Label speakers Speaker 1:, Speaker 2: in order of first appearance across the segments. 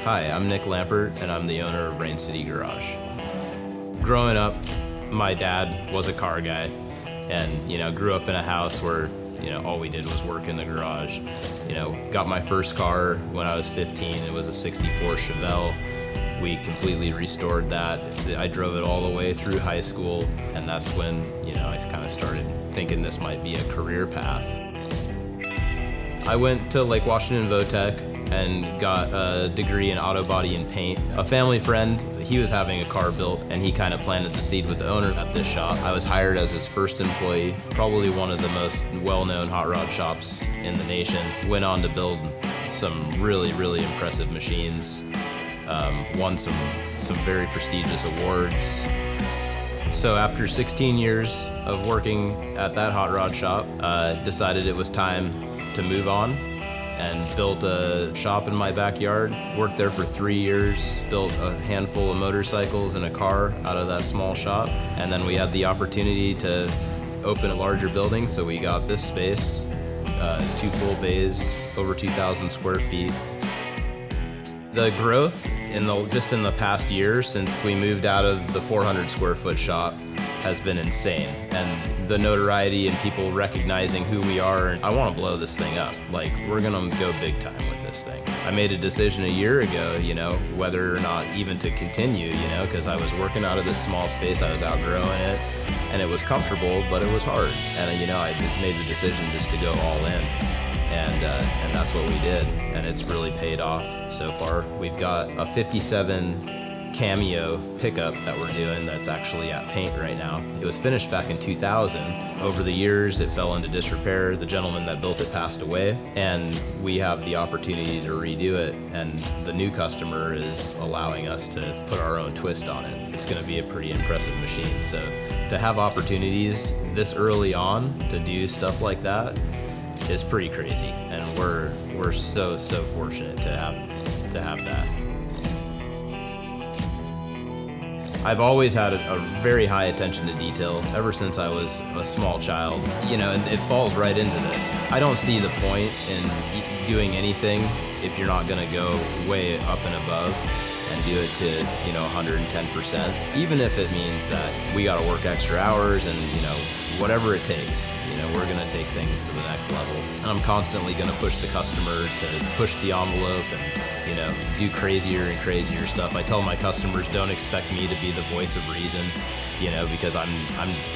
Speaker 1: Hi, I'm Nick Lampert, and I'm the owner of Rain City Garage. Growing up, my dad was a car guy, and grew up in a house where all we did was work in the garage. Got my first car when I was 15. It was a '64 Chevelle. We completely restored that. I drove it all the way through high school, and that's when I kind of started thinking this might be a career path. I went to Lake Washington Votech and got a degree in auto body and paint. A family friend, he was having a car built, and he kind of planted the seed with the owner at this shop. I was hired as his first employee, probably one of the most well-known hot rod shops in the nation. Went on to build some really, really impressive machines. Won some very prestigious awards. So after 16 years of working at that hot rod shop, decided it was time to move on, and built a shop in my backyard. Worked there for 3 years, built a handful of motorcycles and a car out of that small shop. And then we had the opportunity to open a larger building, so we got this space, 2 full bays, over 2,000 square feet. The growth just in the past year since we moved out of the 400 square foot shop has been insane. And the notoriety and people recognizing who we are, I want to blow this thing up. Like, we're gonna go big time with this thing. I made a decision a year ago, whether or not even to continue, because I was working out of this small space, I was outgrowing it, and it was comfortable, but it was hard. And I made the decision just to go all in. And that's what we did, and it's really paid off so far. We've got a 57 Cameo pickup that we're doing that's actually at paint right now. It was finished back in 2000. Over the years, it fell into disrepair. The gentleman that built it passed away, and we have the opportunity to redo it, and the new customer is allowing us to put our own twist on it. It's going to be a pretty impressive machine. So to have opportunities this early on to do stuff like that is pretty crazy, and we're so fortunate to have that. I've always had a very high attention to detail ever since I was a small child, and it falls right into this. I don't see the point in doing anything if you're not going to go way up and above and do it to 110%, even if it means that we got to work extra hours and whatever it takes. We're going to take things to the next level. And I'm constantly going to push the customer to push the envelope and do crazier and crazier stuff. I tell my customers, don't expect me to be the voice of reason, because I'm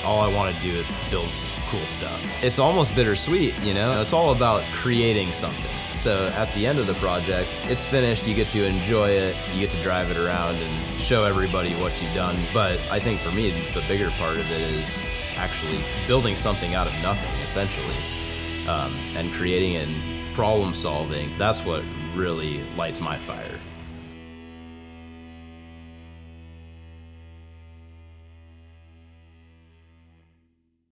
Speaker 1: all I want to do is build cool stuff. It's almost bittersweet, it's all about creating something. So at the end of the project, it's finished, you get to enjoy it, you get to drive it around and show everybody what you've done. But I think for me, the bigger part of it is actually building something out of nothing, essentially, and creating and problem solving. That's what really lights my fire.